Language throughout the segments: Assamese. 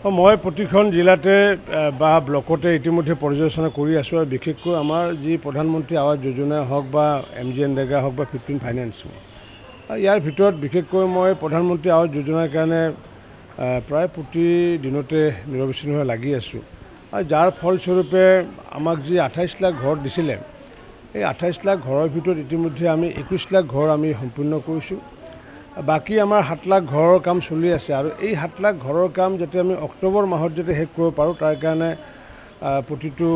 মই প্ৰতিখন জিলাতে বা ব্লকতে ইতিমধ্যে পৰ্যালোচনা কৰি আছোঁ আৰু বিশেষকৈ আমাৰ যি প্ৰধানমন্ত্ৰী আৱাস যোজনা হওক বা MGNৰেগা হওক বা 15 ফাইনেন্স ইয়াৰ ভিতৰত বিশেষকৈ মই প্ৰধানমন্ত্ৰী আৱাস যোজনাৰ কাৰণে প্ৰায় প্ৰতিদিনতে নিৰবিচ্ছিন্নভাৱে লাগি আছোঁ আৰু যাৰ ফলস্বৰূপে আমাক যি 28 লাখ ঘৰ দিছিলে এই 28 লাখ ঘৰৰ ভিতৰত ইতিমধ্যে আমি 21 লাখ ঘৰ আমি সম্পূৰ্ণ কৰিছোঁ। বাকী আমাৰ 7 লাখ ঘৰৰ কাম চলি আছে আৰু এই 7 লাখ ঘৰৰ কাম যাতে আমি অক্টোবৰ মাহত যাতে শেষ কৰিব পাৰোঁ তাৰ কাৰণে প্ৰতিটো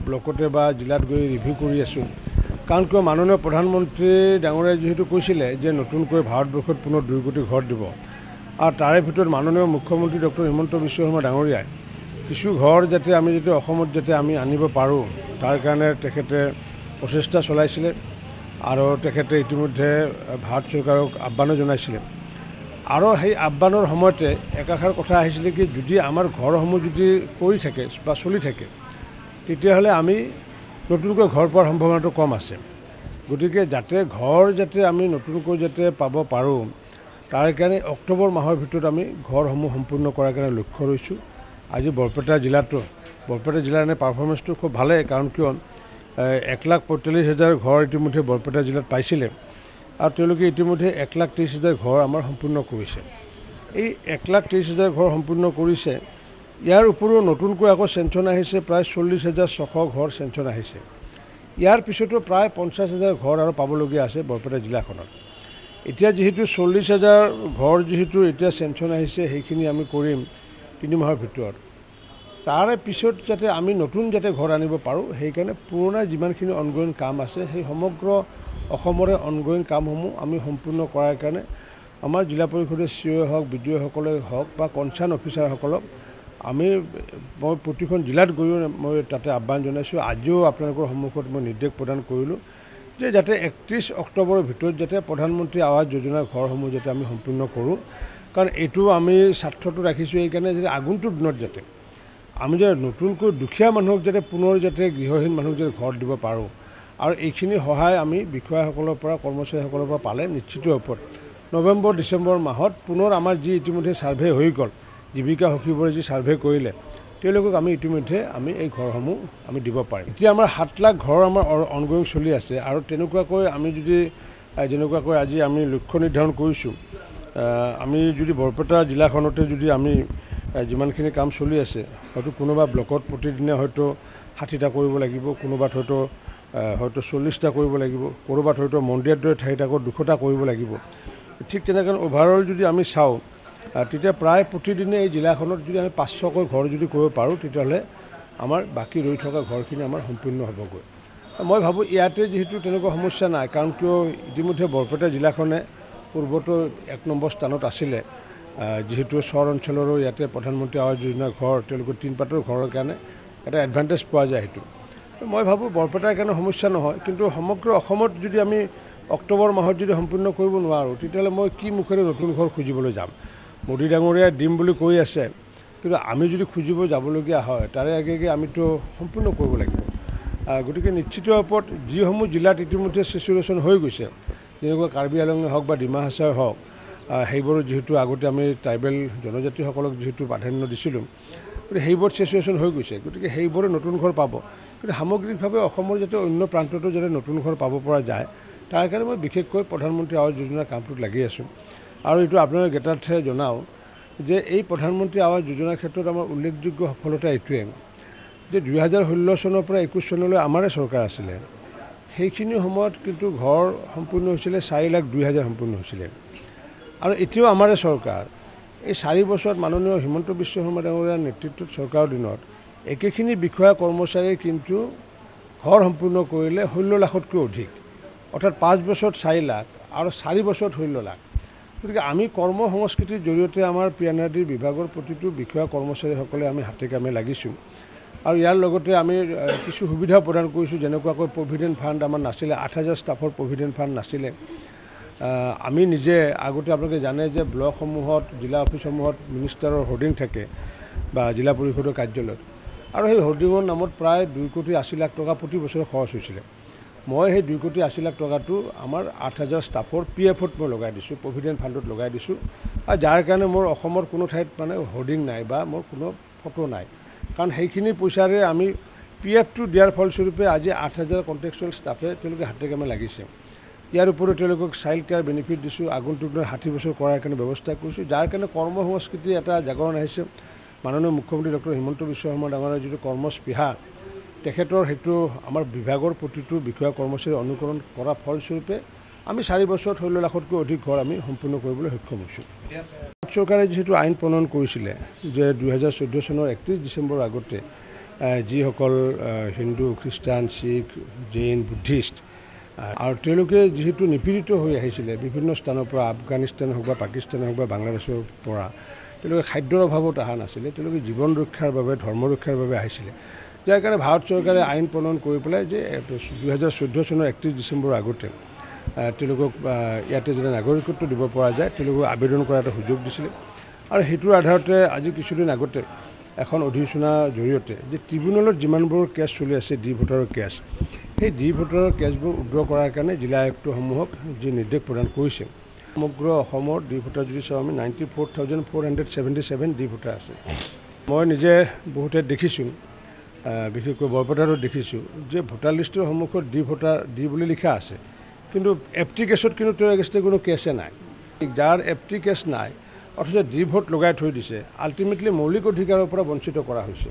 ব্লকতে বা জিলাত গৈ ৰিভিউ কৰি আছোঁ। কাৰণ কিয় মাননীয় প্ৰধানমন্ত্ৰী ডাঙৰীয়াই যিহেতু কৈছিলে যে নতুনকৈ ভাৰতবৰ্ষত পুনৰ 2 কোটি ঘৰ দিব আৰু তাৰে ভিতৰত মাননীয় মুখ্যমন্ত্ৰী ডক্টৰ হিমন্ত বিশ্ব শৰ্মা ডাঙৰীয়াই কিছু ঘৰ যাতে আমি যাতে অসমত যাতে আমি আনিব পাৰোঁ তাৰ কাৰণে তেখেতে প্ৰচেষ্টা চলাইছিলে আৰু তেখেতে ইতিমধ্যে ভাৰত চৰকাৰক আহ্বানো জনাইছিলে আৰু সেই আহ্বানৰ সময়তে একাষাৰ কথা আহিছিলে কি যদি আমাৰ ঘৰসমূহ যদি কৰি থাকে বা চলি থাকে তেতিয়াহ'লে আমি নতুনকৈ ঘৰ পোৱাৰ সম্ভাৱনাটো কম আছে। গতিকে যাতে ঘৰ যাতে আমি নতুনকৈ যাতে পাব পাৰোঁ তাৰ কাৰণে অক্টোবৰ মাহৰ ভিতৰত আমি ঘৰসমূহ সম্পূৰ্ণ কৰাৰ কাৰণে লক্ষ্য লৈছোঁ। আজি বৰপেটা জিলাৰ এনে পাৰফৰ্মেঞ্চটো খুব ভালেই, কাৰণ কিয় 1,45,000 ঘৰ ইতিমধ্যে বৰপেটা জিলাত পাইছিলে আৰু তেওঁলোকে ইতিমধ্যে 1,30,000 ঘৰ আমাৰ সম্পূৰ্ণ কৰিছে। এই 1,30,000 ঘৰ সম্পূৰ্ণ কৰিছে। ইয়াৰ উপৰিও নতুনকৈ আকৌ চেংচন আহিছে প্ৰায় 40,600 ঘৰ চেংচন আহিছে। ইয়াৰ পিছতো প্ৰায় 50,000 ঘৰ আৰু পাবলগীয়া আছে বৰপেটা জিলাখনত। এতিয়া যিহেতু 40,000 ঘৰ যিহেতু এতিয়া চেংচন আহিছে সেইখিনি আমি কৰিম 3 মাহৰ ভিতৰত। তাৰে পিছত যাতে আমি নতুন যাতে ঘৰ আনিব পাৰোঁ সেইকাৰণে পুৰণা যিমানখিনি অনগোয়িং কাম আছে সেই সমগ্ৰ অসমৰে অনগোয়িং কামসমূহ আমি সম্পূৰ্ণ কৰাৰ কাৰণে আমাৰ জিলা পৰিষদৰ CEO হওক BDO-সকলে হওক বা কনচাৰ্ণ অফিচাৰসকলক মই প্ৰতিখন জিলাত গৈও মই তাতে আহ্বান জনাইছোঁ। আজিও আপোনালোকৰ সন্মুখত মই নিৰ্দেশ প্ৰদান কৰিলোঁ যে যাতে 31 অক্টোবৰৰ ভিতৰত যাতে প্ৰধানমন্ত্ৰী আৱাস যোজনাৰ ঘৰসমূহ যাতে আমি সম্পূৰ্ণ কৰোঁ। কাৰণ এইটো আমি স্বাৰ্থটো ৰাখিছোঁ এইকাৰণে যে আগন্তুক দিনত যাতে আমি যে নতুনকৈ দুখীয়া মানুহক যাতে পুনৰ যাতে গৃহহীন মানুহক যাতে ঘৰ দিব পাৰোঁ আৰু এইখিনি সহায় আমি বিষয়াসকলৰ পৰা কৰ্মচাৰীসকলৰ পৰা পালে নিশ্চিত ওপৰত নৱেম্বৰ-ডিচেম্বৰ মাহত পুনৰ আমাৰ যি ইতিমধ্যে ছাৰ্ভে হৈ গ'ল, জীৱিকা সখীবোৰে যি ছাৰ্ভে কৰিলে তেওঁলোকক আমি ইতিমধ্যে আমি এই ঘৰসমূহ আমি দিব পাৰিম। এতিয়া আমাৰ 7 লাখ ঘৰ আমাৰ অনগোয়িং চলি আছে আৰু তেনেকুৱাকৈ আমি যদি যেনেকুৱাকৈ আজি আমি লক্ষ্য নিৰ্ধাৰণ কৰিছোঁ, আমি যদি বৰপেটা জিলাখনতে যদি আমি যিমানখিনি কাম চলি আছে হয়তো কোনোবা ব্লকত প্ৰতিদিনে হয়তো 60টা কৰিব লাগিব, কোনোবাত হয়তো 40টা কৰিব লাগিব, ক'ৰবাত হয়তো মন্দিৰৰ দৰে ঠাইত আকৌ 200টা কৰিব লাগিব। ঠিক তেনেকৈ অভাৰঅল যদি আমি চাওঁ তেতিয়া প্ৰায় প্ৰতিদিনে এই জিলাখনত যদি আমি 500কৈ ঘৰ যদি কৰিব পাৰোঁ তেতিয়াহ'লে আমাৰ বাকী ৰৈ থকা ঘৰখিনি আমাৰ সম্পূৰ্ণ হ'বগৈ। মই ভাবোঁ ইয়াতে যিহেতু তেনেকুৱা সমস্যা নাই, কাৰণ কিয় ইতিমধ্যে বৰপেটা জিলাখনে পূৰ্বতো 1 নম্বৰ স্থানত আছিলে। যিহেতু চহৰ অঞ্চলৰো ইয়াতে প্ৰধানমন্ত্ৰী আৱাস যোজনাৰ ঘৰ তেওঁলোকৰ 3 পাতৰ ঘৰৰ কাৰণে এটা এডভান্টেজ পোৱা যায়। সেইটো মই ভাবোঁ বৰপেটাৰ কাৰণে সমস্যা নহয়, কিন্তু সমগ্ৰ অসমত যদি আমি অক্টোবৰ মাহত যদি সম্পূৰ্ণ কৰিব নোৱাৰোঁ তেতিয়াহ'লে মই কি মুখেৰে নতুন ঘৰ খুজিবলৈ যাম। মোদী ডাঙৰীয়াই দিম বুলি কৈ আছে, কিন্তু আমি যদি খুজিব যাবলগীয়া হয় তাৰে আগে আমিতো সম্পূৰ্ণ কৰিব লাগিব। গতিকে নিশ্চিত ওপৰত যিসমূহ জিলাত ইতিমধ্যে চেচুৰেশ্যন হৈ গৈছে, যেনেকুৱা কাৰ্বি আংলঙে হওক বা ডিমা হাছাও হওক, সেইবোৰত যিহেতু আগতে আমি ট্ৰাইবেল জনজাতিসকলক যিহেতু প্ৰাধান্য দিছিলোঁ, গতিকে সেইবোৰ চেচুৰেশ্যন হৈ গৈছে। গতিকে সেইবোৰে নতুন ঘৰ পাব, কিন্তু সামগ্ৰিকভাৱে অসমৰ যাতে অন্য প্ৰান্ততো যাতে নতুন ঘৰ পাব পৰা যায় তাৰ কাৰণে মই বিশেষকৈ প্ৰধানমন্ত্ৰী আৱাস যোজনাৰ কামটোত লাগি আছোঁ। আৰু এইটো আপোনালোক জ্ঞাতাৰ্থে জনাওঁ যে এই প্ৰধানমন্ত্ৰী আৱাস যোজনাৰ ক্ষেত্ৰত আমাৰ উল্লেখযোগ্য সফলতা এইটোৱে যে 2016 চনৰ পৰা 21 চনলৈ আমাৰে চৰকাৰ আছিলে, সেইখিনি সময়ত কিন্তু ঘৰ সম্পূৰ্ণ হৈছিলে 4,02,000 সম্পূৰ্ণ হৈছিলে। আৰু এতিয়াও আমাৰে চৰকাৰ এই 4 বছৰত মাননীয় হিমন্ত বিশ্ব শৰ্মা ডাঙৰীয়াৰ নেতৃত্বত চৰকাৰৰ দিনত একেখিনি বিষয়া কৰ্মচাৰীয়ে কিন্তু ঘৰ সম্পূৰ্ণ কৰিলে 16 লাখতকৈ অধিক, অৰ্থাৎ 5 বছৰত 4 লাখ আৰু 4 বছৰত 16 লাখ। গতিকে আমি কৰ্ম সংস্কৃতিৰ জৰিয়তে আমাৰ PNRD বিভাগৰ প্ৰতিটো বিষয়া কৰ্মচাৰীসকলে আমি হাতে কামে লাগিছোঁ আৰু ইয়াৰ লগতে আমি কিছু সুবিধা প্ৰদান কৰিছোঁ। যেনেকুৱাকৈ প্ৰভিডেণ্ট ফাণ্ড আমাৰ নাছিলে, 8,000 ষ্টাফৰ প্ৰভিডেণ্ট ফাণ্ড নাছিলে। আমি নিজে আগতে আপোনালোকে জানে যে ব্লকসমূহত জিলা অফিচসমূহত মিনিষ্টাৰৰ হোৰ্ডিং থাকে বা জিলা পৰিষদৰ কাৰ্যালয়ত, আৰু সেই হোৰ্ডিঙৰ নামত প্ৰায় 2,80,00,000 টকা প্ৰতি বছৰে খৰচ হৈছিলে। মই সেই 2,80,00,000 টকাটো আমাৰ 8,000 ষ্টাফৰ PF-ত মই লগাই দিছোঁ, প্ৰভিডেণ্ট ফাণ্ডত লগাই দিছোঁ। আৰু যাৰ কাৰণে মোৰ অসমৰ কোনো ঠাইত মানে হোৰ্ডিং নাই বা মোৰ কোনো ফটো নাই, কাৰণ সেইখিনি পইচাৰে আমি PF-টো দিয়াৰ ফলস্বৰূপে আজি 8,000 কণ্টেক্সুৱেল ষ্টাফে তেওঁলোকে হাতে কামে লাগিছে। ইয়াৰ উপৰিও তেওঁলোকক চাইল্ড কেয়াৰ বেনিফিট দিছোঁ, আগন্তুক 60 বছৰ কৰাৰ কাৰণে ব্যৱস্থা কৰিছোঁ, যাৰ কাৰণে কৰ্ম সংস্কৃতিৰ এটা জাগৰণ আহিছে। মাননীয় মুখ্যমন্ত্ৰী ডক্টৰ হিমন্ত বিশ্ব শৰ্মা ডাঙৰীয়াৰ যিটো কৰ্মস্পৃহা, তেখেতৰ সেইটো আমাৰ বিভাগৰ প্ৰতিটো বিষয়া কৰ্মচাৰী অনুকৰণ কৰা ফলস্বৰূপে আমি 4 বছৰত 16 লাখতকৈ অধিক ঘৰ আমি সম্পূৰ্ণ কৰিবলৈ সক্ষম হৈছোঁ। চৰকাৰে যিহেতু আইন প্ৰণয়ন কৰিছিলে যে 2014 চনৰ 31 ডিচেম্বৰৰ আগতে যিসকল হিন্দু, খ্ৰীষ্টান, শিখ, জৈন, বুদ্ধিষ্ট আৰু তেওঁলোকে যিহেতু নিপীড়িত হৈ আহিছিলে বিভিন্ন স্থানৰ পৰা, আফগানিস্তান হওক বা পাকিস্তান হওক বা বাংলাদেশৰ পৰা, তেওঁলোকে খাদ্যৰ অভাৱত অহা নাছিলে, তেওঁলোকে জীৱন ৰক্ষাৰ বাবে, ধৰ্ম ৰক্ষাৰ বাবে আহিছিলে। যাৰ কাৰণে ভাৰত চৰকাৰে আইন প্ৰণয়ন কৰি পেলাই যে 2014 চনৰ 31 ডিচেম্বৰৰ আগতে তেওঁলোকক ইয়াতে যেতিয়া নাগৰিকত্ব দিব পৰা যায়, তেওঁলোকক আবেদন কৰাৰ এটা সুযোগ দিছিলে। আৰু সেইটোৰ আধাৰতে আজি কিছুদিন আগতে এখন অধিসূচনাৰ জৰিয়তে যে ট্ৰিবিউনেলত যিমানবোৰ কেছ চলি আছে ডি ভোটাৰৰ কেছ, সেই ডি ভোটাৰৰ কেছবোৰ উদ্ৰ কৰাৰ কাৰণে জিলা আয়ুক্তসমূহক যি নিৰ্দেশ প্ৰদান কৰিছে। সমগ্ৰ অসমৰ ডি ভোটাৰ যদি চাওঁ আমি 94,477 ডি ভোটাৰ আছে। মই নিজে বহুতে দেখিছোঁ, বিশেষকৈ বৰপেটাতো দেখিছোঁ যে ভোটাৰ লিষ্টৰ সন্মুখত ডি ভোটাৰ ডি বুলি লিখা আছে, কিন্তু এফটি কেছত কিন্তু তেওঁৰ এগেইনষ্টে কোনো কেছে নাই। যাৰ এফটি কেছ নাই অথচ ডি ভোট লগাই থৈ দিছে, আল্টিমেটলি মৌলিক অধিকাৰৰ পৰা বঞ্চিত কৰা হৈছে।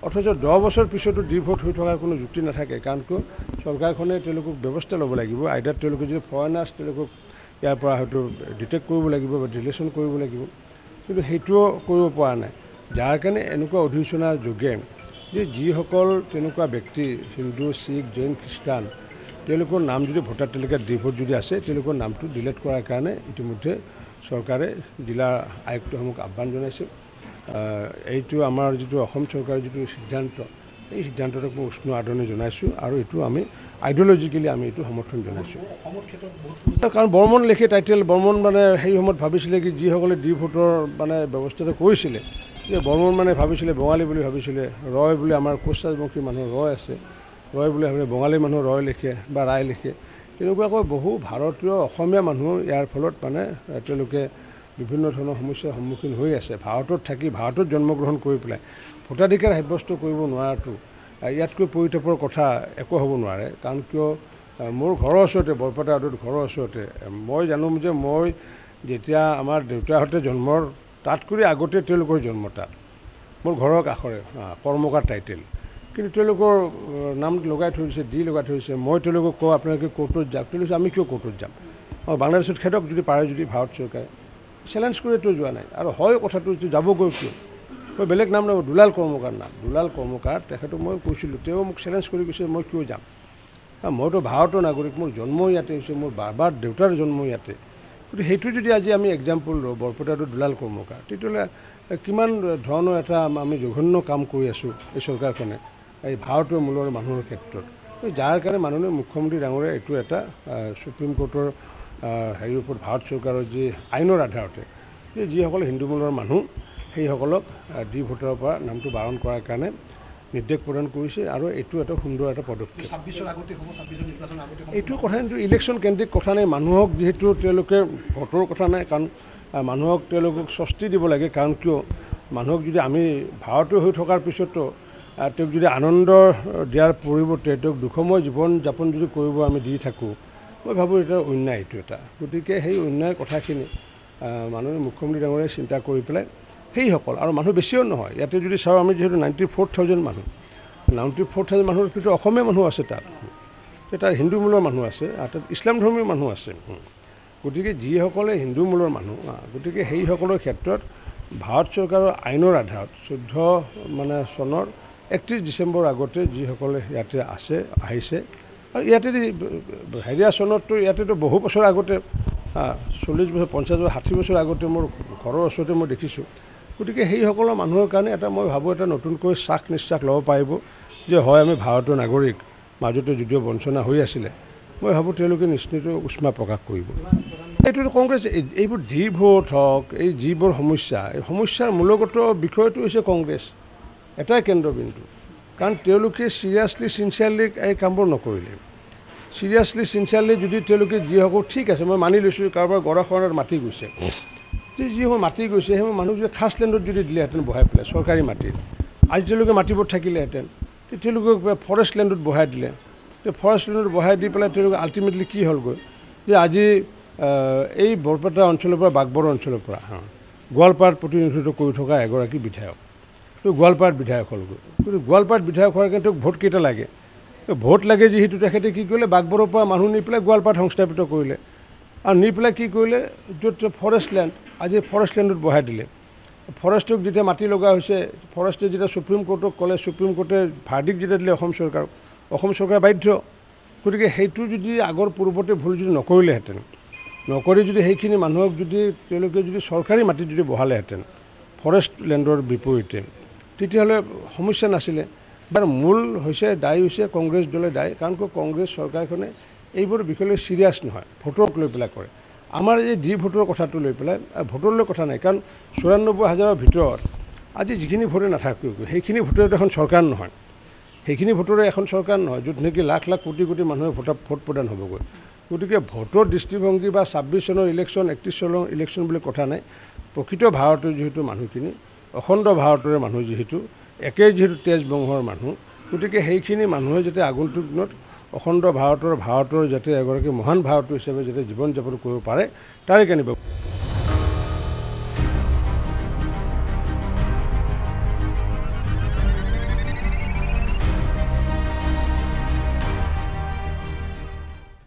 অথচ 10 বছৰ পিছতো ডি ভোট হৈ থকাৰ কোনো যুক্তি নাথাকে, কাৰণ কিয় চৰকাৰখনে তেওঁলোকক ব্যৱস্থা ল'ব লাগিব। আইদাৰ তেওঁলোকে যদি ফৰেনাৰ্ছ তেওঁলোকক ইয়াৰ পৰা হয়তো ডিটেক্ট কৰিব লাগিব বা ডিলেশ্যন কৰিব লাগিব, কিন্তু সেইটোও কৰিব পৰা নাই। যাৰ কাৰণে এনেকুৱা অধিসূচনাৰ যোগে যে যিসকল তেনেকুৱা ব্যক্তি হিন্দু, শিখ, জৈন, খ্ৰীষ্টান, তেওঁলোকৰ নাম যদি ভোটাৰ তালিকাত ডি ভোট যদি আছে, তেওঁলোকৰ নামটো ডিলিট কৰাৰ কাৰণে ইতিমধ্যে চৰকাৰে জিলা আয়ুক্তসমূহক আহ্বান জনাইছে। এইটো আমাৰ যিটো অসম চৰকাৰৰ যিটো সিদ্ধান্ত, এই সিদ্ধান্তটোক মই উষ্ণ আদৰণি জনাইছোঁ আৰু এইটো আমি আইডিঅ'লজিকেলি আমি এইটো সমৰ্থন জনাইছোঁ। কাৰণ বৰ্মন লেখে টাইটেল, বৰ্মন মানে সেই সময়ত ভাবিছিলে কি যিসকলে ডি ভোটৰ মানে ব্যৱস্থাটো কৰিছিলে, যে বৰ্মন মানে ভাবিছিলে বঙালী বুলি ভাবিছিলে, ৰয় বুলি আমাৰ কোচ ৰাজবংশী মানুহ ৰয় আছে, ৰয় বুলি ভাবিলে বঙালী মানুহ ৰয় লিখে বা ৰায় লিখে। তেনেকুৱাকৈ বহু ভাৰতীয় অসমীয়া মানুহ ইয়াৰ ফলত মানে তেওঁলোকে বিভিন্ন ধৰণৰ সমস্যাৰ সন্মুখীন হৈ আছে। ভাৰতত থাকি, ভাৰতত জন্মগ্ৰহণ কৰি পেলাই ভোটাধিকাৰ সাব্যস্ত কৰিব নোৱাৰাটো ইয়াতকৈ পৰিতাপৰ কথা একো হ'ব নোৱাৰে। কাৰণ কিয় মোৰ ঘৰৰ ওচৰতে, বৰপেটা ৰোডত ঘৰৰ ওচৰতে, মই জানো যে মই যেতিয়া আমাৰ দেউতাহঁতে জন্মৰ তাতকৈ আগতে তেওঁলোকৰ জন্ম তাত, মোৰ ঘৰৰ কাষৰে কৰ্মকাৰ টাইটেল, কিন্তু তেওঁলোকৰ নাম লগাই থৈ দিছে, ডি লগাই থৈ দিছে। মই তেওঁলোকক কওঁ আপোনালোকে কোৰ্টত যাওক, তেওঁলোকে আমি কিয় কোৰ্টত যাম, বাংলাদেশত খেদক যদি পাৰে, যদি ভাৰত চৰকাৰে চেলেঞ্জ কৰিতো যোৱা নাই। আৰু হয় কথাটো যাবগৈ কিয়, মই বেলেগ নাম নকওঁ, দুলাল কৰ্মকাৰ নাম, দুলাল কৰ্মকাৰ, তেখেতক মই কৈছিলোঁ, তেওঁ মোক চেলেঞ্জ কৰি কৈছে মই কিয় যাম, মইতো ভাৰতৰ নাগৰিক, মোৰ জন্ম ইয়াতে হৈছে, মোৰ বাবাৰ দেউতাৰ জন্ম ইয়াতে। গতিকে সেইটো যদি আজি আমি এক্সাম্পল লওঁ বৰপেটাটো দুলাল কৰ্মকাৰ, তেতিয়াহ'লে কিমান ধৰণৰ এটা আমি জঘন্য কাম কৰি আছোঁ এই চৰকাৰখনে এই ভাৰতীয় মূলৰ মানুহৰ ক্ষেত্ৰত। যাৰ কাৰণে মাননীয় মুখ্যমন্ত্ৰী ডাঙৰীয়া এইটো এটা সুপ্ৰিম কোৰ্টৰ হেৰিৰ ওপৰত ভাৰত চৰকাৰৰ যি আইনৰ আধাৰতে যে যিসকল হিন্দু মূলৰ মানুহ সেইসকলক ডি ভোটাৰৰ পৰা নামটো বাৰণ কৰাৰ কাৰণে নিৰ্দেশ প্ৰদান কৰিছে। আৰু এইটো এটা সুন্দৰ এটা পদক্ষেপ। এইটো কথা কিন্তু ইলেকশ্যন কেন্দ্ৰিক কথা নাই, মানুহক যিহেতু তেওঁলোকে ভোটৰ কথা নাই, কাৰণ মানুহক তেওঁলোকক স্বস্তি দিব লাগে। কাৰণ কিয় মানুহক যদি আমি ভাৰতীয় হৈ থকাৰ পিছতো তেওঁক যদি আনন্দ দিয়াৰ পৰিৱৰ্তে তেওঁক দুখময় জীৱন যাপন যদি কৰিব আমি দি থাকোঁ, মই ভাবোঁ এটা অন্যায় এইটো এটা। গতিকে সেই অন্যায় কথাখিনি মাননীয় মুখ্যমন্ত্ৰী ডাঙৰীয়াই চিন্তা কৰি পেলাই সেইসকল, আৰু মানুহ বেছিও নহয়, ইয়াতে যদি চাওঁ আমি যিহেতু 94,000 মানুহ, 94,000 মানুহৰ ভিতৰত অসমীয়া মানুহ আছে, তাত হিন্দু মূলৰ মানুহ আছে, তাত ইছলাম ধৰ্মীয় মানুহ আছে। গতিকে যিসকলে হিন্দু মূলৰ মানুহ, গতিকে সেইসকলৰ ক্ষেত্ৰত ভাৰত চৰকাৰৰ আইনৰ আধাৰত 14 চনৰ 31 ডিচেম্বৰ আগতে যিসকলে ইয়াতে আছে আহিছে, আৰু ইয়াতে হেৰিয়া চনততো ইয়াতেতো বহু বছৰ আগতে 40 বছৰ 50 বছৰ 60 বছৰ আগতে মোৰ ঘৰৰ ওচৰতে মই দেখিছোঁ। গতিকে সেইসকলৰ মানুহৰ কাৰণে এটা মই ভাবোঁ এটা নতুনকৈ শ্বাস নিশ্বাস ল'ব পাৰিব যে হয় আমি ভাৰতৰ নাগৰিক, মাজতে যদিও বঞ্চনা হৈ আছিলে, মই ভাবোঁ তেওঁলোকে নিশ্চিত উষ্মা প্ৰকাশ কৰিব। এইটো কংগ্ৰেছ এইবোৰ ডি ভোট হওক, এই যিবোৰ সমস্যা, এই সমস্যাৰ মূলগত বিষয়টো হৈছে কংগ্ৰেছ এটাই কেন্দ্ৰবিন্দু। কাৰণ তেওঁলোকে চিৰিয়াছলি চিনচিয়াৰলি এই কামবোৰ নকৰিলে। চিৰিয়াছলি চিনচিয়াৰলি যদি তেওঁলোকে যিসকল ঠিক আছে মই মানি লৈছোঁ কাৰোবাৰ গৰাখহনাত মাটি গৈছে যিসমূহ মাটি গৈছে সেইসমূহ মানুহ যদি খাছ লেণ্ডত যদি দিলেহেঁতেন বহাই পেলাই চৰকাৰী মাটিত আজি তেওঁলোকে মাটিবোৰ থাকিলেহেঁতেন তেওঁলোকক ফৰেষ্ট লেণ্ডত বহাই দিলে ফৰেষ্ট লেণ্ডত বহাই দি পেলাই তেওঁলোকে আল্টিমেটলি কি হ'লগৈ যে আজি এই বৰপেটা অঞ্চলৰ পৰা বাগবৰ অঞ্চলৰ পৰা গোৱালপাৰাত প্ৰতিনিধিত্ব কৰি থকা এগৰাকী বিধায়ক গোৱালপাৰাত বিধায়ক হ'লগৈ কিন্তু গোৱালপাৰাত বিধায়ক হোৱাৰ কাৰণে তেওঁক ভোট কেইটা লাগে ভোট লাগে যিহেতু তেখেতে কি কৰিলে বাগবৰৰ পৰা মানুহ নি পেলাই গোৱালপাৰাত সংস্থাপিত কৰিলে আৰু নি পেলাই কি কৰিলে য'ত ফৰেষ্ট লেণ্ড আজি ফৰেষ্ট লেণ্ডত বহাই দিলে ফৰেষ্টক যেতিয়া মাটি লগা হৈছে ফৰেষ্টে যেতিয়া সুপ্ৰিম কোৰ্টক ক'লে সুপ্ৰিম কোৰ্টে ভাৰ্ডিক্ট যেতিয়া দিলে অসম চৰকাৰে বাধ্য গতিকে সেইটো যদি আগৰ পূৰ্বতে ভুল যদি নকৰিলেহেঁতেন নকৰি যদি সেইখিনি মানুহক যদি তেওঁলোকে যদি চৰকাৰী মাটিত যদি বহালেহেঁতেন ফৰেষ্ট লেণ্ডৰ বিপৰীতে তেতিয়াহ'লে সমস্যা নাছিলে তাৰ মূল হৈছে দায়ী হৈছে কংগ্ৰেছ দলে দায়ী কাৰণ কংগ্ৰেছ চৰকাৰখনে এইবোৰ বিষয়লৈ চিৰিয়াছ নহয় ভোটক লৈ পেলাই কৰে আমাৰ এই ডি ভোটৰ কথাটো লৈ পেলাই ভোটলৈ কথা নাই কাৰণ ৯৪,০০০ৰ ভিতৰত আজি যিখিনি ভোটে নাথাকিব সেইখিনি ভোটৰ এখন চৰকাৰ নহয় সেইখিনি ভোটৰে এখন চৰকাৰ নহয় য'ত নেকি লাখ লাখ কোটি কোটি মানুহে ভোট প্ৰদান হ'বগৈ গতিকে ভোটৰ দৃষ্টিভংগী বা ২৬ চনৰ ইলেকশ্যন ৩১ চনৰ ইলেকশ্যন বুলি কথা নাই প্ৰকৃত ভাৰতৰ যিহেতু মানুহখিনি অখণ্ড ভাৰতৰে মানুহ যিহেতু একে যিহেতু তেজ বংশৰ মানুহ গতিকে সেইখিনি মানুহে যাতে আগন্তুক দিনত অখণ্ড ভাৰতৰ যাতে এগৰাকী মহান ভাৰতীয় হিচাপে যাতে জীৱন যাপন কৰিব পাৰে তাৰে কাৰণে